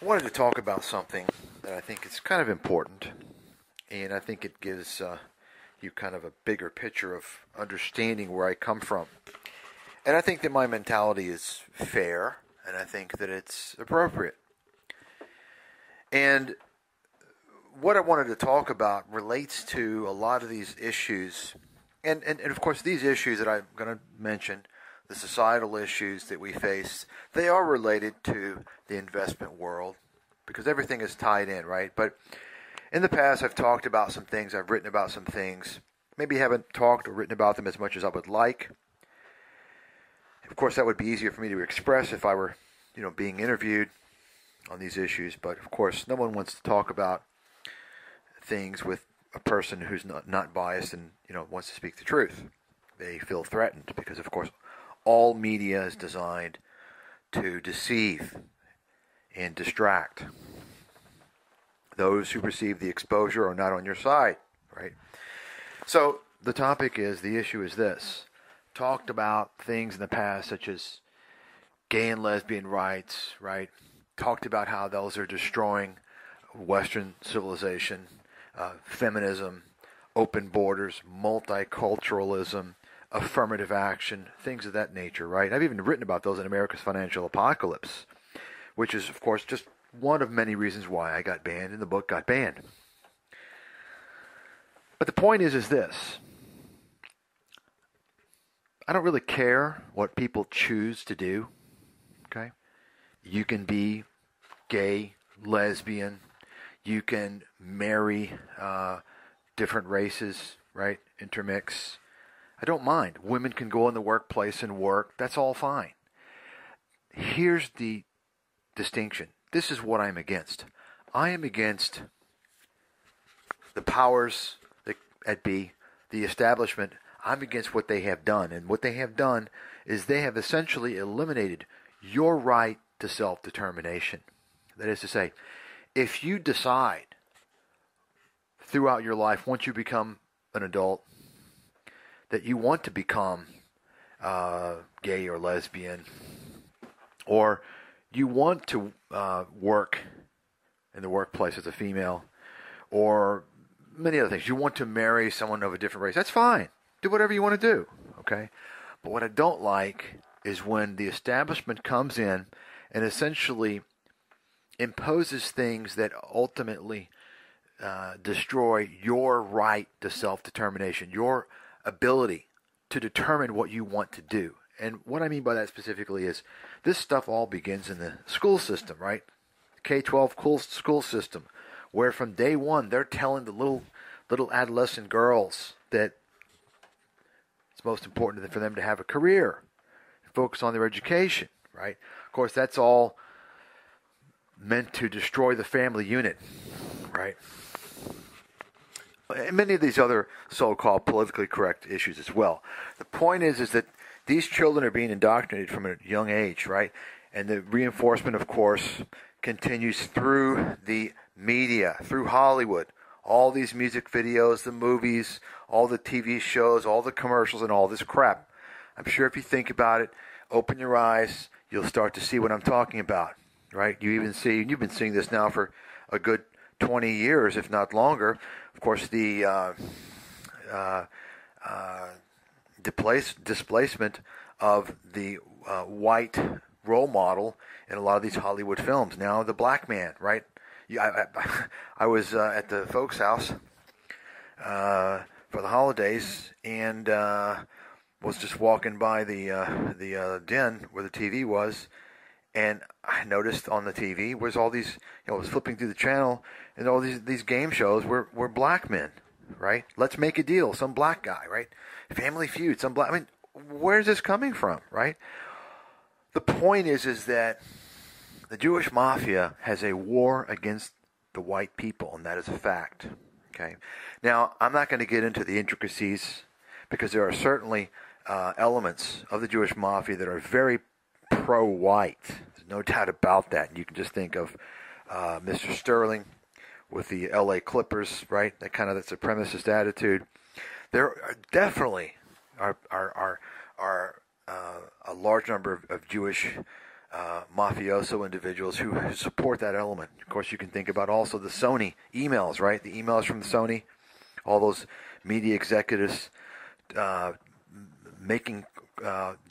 I wanted to talk about something that I think is kind of important, and I think it gives you kind of a bigger picture of understanding where I come from. And I think that my mentality is fair, and I think that it's appropriate. And what I wanted to talk about relates to a lot of these issues, and of course these issues that I'm going to mention, the societal issues that we face, they are related to the investment world because everything is tied in, right? But in the past I've talked about some things, I've written about some things, maybe haven't talked or written about them as much as I would like. Of course that would be easier for me to express if I were, being interviewed on these issues, but of course no one wants to talk about things with a person who's not biased and wants to speak the truth. They feel threatened because, of course, all media is designed to deceive and distract. Those who receive the exposure are not on your side, right? So the issue is this. Talked about things in the past such as gay and lesbian rights, right? Talked about how those are destroying Western civilization, feminism, open borders, multiculturalism, affirmative action, things of that nature, right? I've even written about those in America's Financial Apocalypse, which is, of course, just one of many reasons why I got banned and the book got banned. But the point is this. I don't really care what people choose to do, okay? You can be gay, lesbian, you can marry different races, right? Intermix. I don't mind. Women can go in the workplace and work. That's all fine. Here's the distinction. This is what I'm against. I am against the powers that be, the establishment. I'm against what they have done. And what they have done is they have essentially eliminated your right to self-determination. That is to say, if you decide throughout your life, once you become an adult, that you want to become gay or lesbian, or you want to work in the workplace as a female, or many other things, you want to marry someone of a different race, that's fine. Do whatever you want to do, okay? But what I don't like is when the establishment comes in and essentially imposes things that ultimately destroy your right to self-determination, your ability to determine what you want to do. And what I mean by that specifically is this stuff all begins in the school system, right? K-12 school system, where from day one they're telling the little adolescent girls that it's most important for them to have a career, focus on their education, right? Of course, that's all meant to destroy the family unit, right? And many of these other so-called politically correct issues as well. The point is that these children are being indoctrinated from a young age, right? And the reinforcement, of course, continues through the media, through Hollywood. All these music videos, the movies, all the TV shows, all the commercials, and all this crap. I'm sure if you think about it, open your eyes, you'll start to see what I'm talking about, right? You've been seeing this now for a good 20 years, if not longer. Of course, the displacement of the white role model in a lot of these Hollywood films. Now the black man, right? I was at the folks' house for the holidays and was just walking by the den where the TV was, and I noticed on the TV was all these, I was flipping through the channel, and all these game shows were black men, right? Let's Make a Deal, some black guy, right? Family Feud, some black. I mean, where's this coming from, right? The point is that the Jewish mafia has a war against the white people, and that is a fact. Okay. Now, I'm not going to get into the intricacies because there are certainly elements of the Jewish mafia that are very pro-white. There's no doubt about that. You can just think of Mr. Sterling with the L.A. Clippers, right? That supremacist attitude. There are definitely are a large number of Jewish mafioso individuals who support that element. Of course, you can think about also the Sony emails, right? The emails from Sony, all those media executives making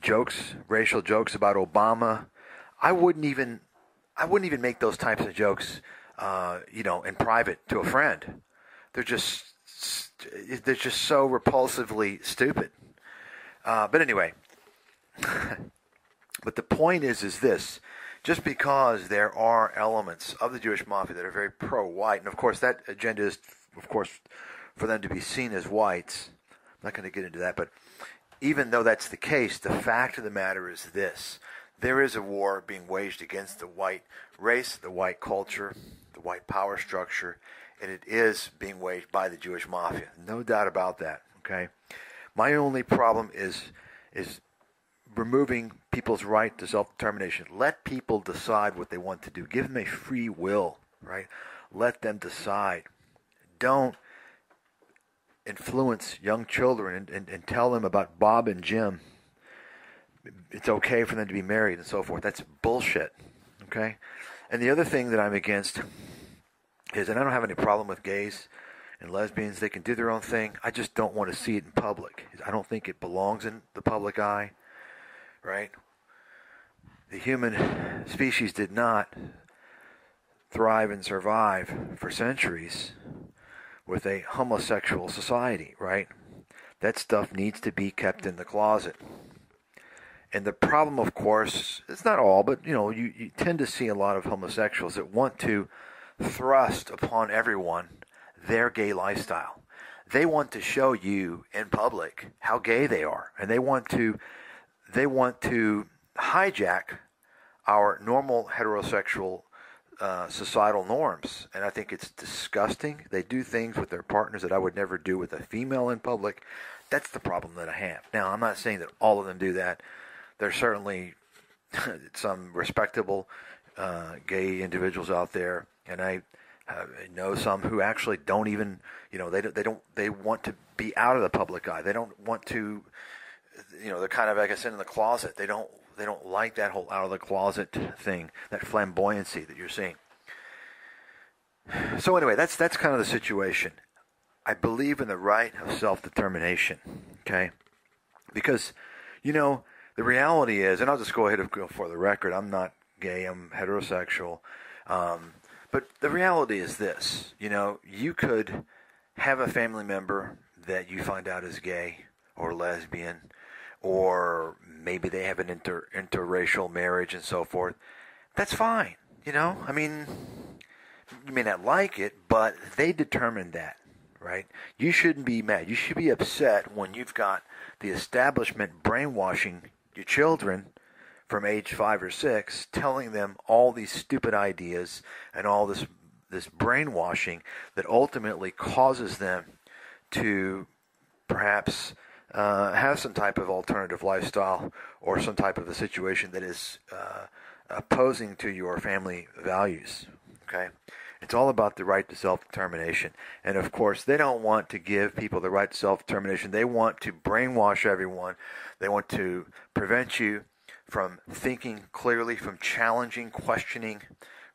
jokes, racial jokes about Obama. I wouldn't even make those types of jokes, in private to a friend. They're just so repulsively stupid. But anyway, but the point is this: just because there are elements of the Jewish mafia that are very pro-white, and of course that agenda is, of course, for them to be seen as whites. I'm not going to get into that, but even though that's the case, the fact of the matter is this: there is a war being waged against the white race, the white culture, the white power structure, and it is being waged by the Jewish mafia. No doubt about that, okay? My only problem is removing people's right to self-determination. Let people decide what they want to do. Give them a free will, right? Let them decide. Don't influence young children and tell them about Bob and Jim. It's okay for them to be married and so forth. That's bullshit, okay? And the other thing that I'm against is, and I don't have any problem with gays and lesbians. They can do their own thing. I just don't want to see it in public. I don't think it belongs in the public eye, right? The human species did not thrive and survive for centuries with a homosexual society, right? That stuff needs to be kept in the closet. And the problem, of course, it's not all, but you tend to see a lot of homosexuals that want to thrust upon everyone their gay lifestyle. They want to show you in public how gay they are, and they want to hijack our normal heterosexual societal norms, and I think it's disgusting. They do things with their partners that I would never do with a female in public. That's the problem that I have. Now, I'm not saying that all of them do that. There's certainly some respectable gay individuals out there, and I know some who actually don't even, they want to be out of the public eye. They don't want to, they're kind of, like I said, in the closet. They don't like that whole out of the closet thing, that flamboyancy that you're seeing. So anyway, that's kind of the situation. I believe in the right of self-determination, okay? Because, the reality is, and I'll just go ahead and go for the record, I'm not gay, I'm heterosexual. But the reality is this, you could have a family member that you find out is gay or lesbian, or maybe they have an interracial marriage and so forth. That's fine, I mean, you may not like it, but they determined that, right? You shouldn't be mad. You should be upset when you've got the establishment brainwashing your children from age 5 or 6, telling them all these stupid ideas and all this brainwashing that ultimately causes them to perhaps have some type of alternative lifestyle or some type of a situation that is opposing to your family values. Okay? It's all about the right to self-determination. And of course, they don't want to give people the right to self-determination. They want to brainwash everyone. They want to prevent you from thinking clearly, from challenging, questioning,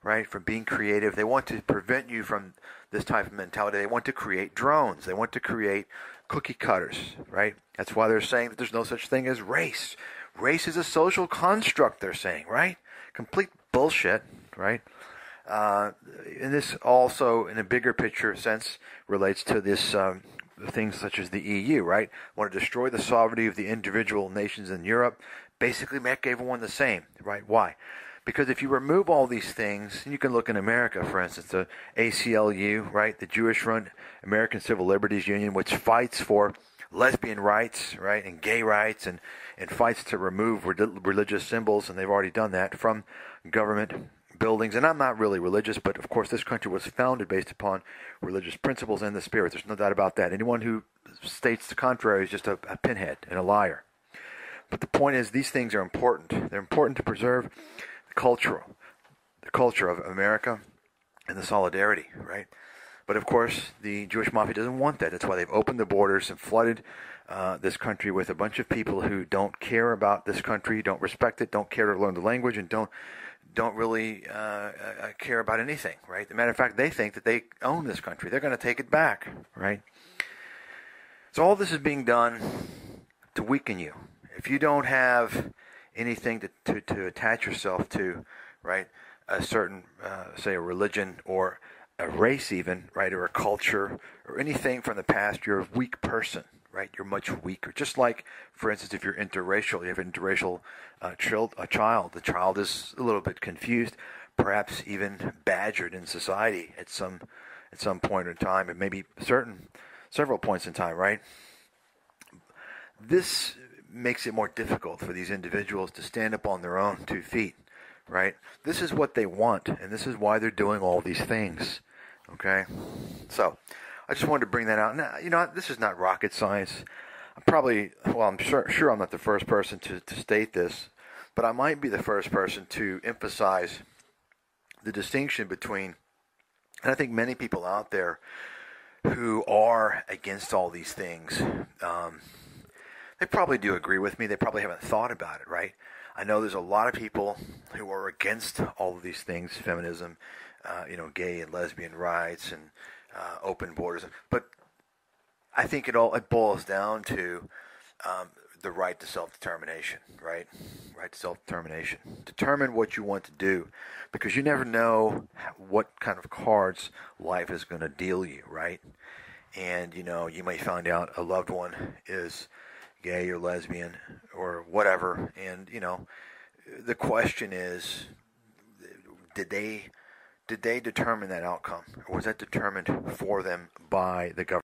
right, from being creative. They want to prevent you from this type of mentality. They want to create drones. They want to create cookie cutters, right? That's why they're saying that there's no such thing as race. Race is a social construct, they're saying, right? Complete bullshit, right? And this also, in a bigger picture sense, relates to this things such as the EU, right? Want to destroy the sovereignty of the individual nations in Europe, basically make everyone the same, right? Why? Because if you remove all these things, and you can look in America, for instance, the ACLU, right, the Jewish-run American Civil Liberties Union, which fights for lesbian rights, right, and gay rights, and fights to remove religious symbols, and they've already done that from government buildings. And I'm not really religious, but of course this country was founded based upon religious principles and the spirit. There's no doubt about that. Anyone who states the contrary is just a pinhead and a liar. But the point is, these things are important. They're important to preserve the culture of America and the solidarity, right? But of course, the Jewish mafia doesn't want that. That's why they've opened the borders and flooded this country with a bunch of people who don't care about this country, don't respect it, don't care to learn the language, and don't really care about anything, right? As a matter of fact, they think that they own this country. They're going to take it back, right? So all this is being done to weaken you. If you don't have anything to attach yourself to, right, a certain, say, a religion or a race even, right, or a culture or anything from the past, you're a weak person, right? You're much weaker. Just like, for instance, if you're interracial, you have an interracial child. The child is a little bit confused, perhaps even badgered in society at some point in time, and maybe several points in time, right? This makes it more difficult for these individuals to stand up on their own 2 feet, right? This is what they want, and this is why they're doing all these things, okay? So I just wanted to bring that out. Now, this is not rocket science. I'm sure I'm not the first person to state this, but I might be the first person to emphasize the distinction between, and I think many people out there who are against all these things, they probably do agree with me. They probably haven't thought about it, right? I know there's a lot of people who are against all of these things, feminism, gay and lesbian rights and open borders. But I think it boils down to the right to self-determination, right? Right to self-determination. Determine what you want to do, because you never know what kind of cards life is going to deal you, right? And, you may find out a loved one is gay or lesbian or whatever, and the question is, did they determine that outcome, or was that determined for them by the government?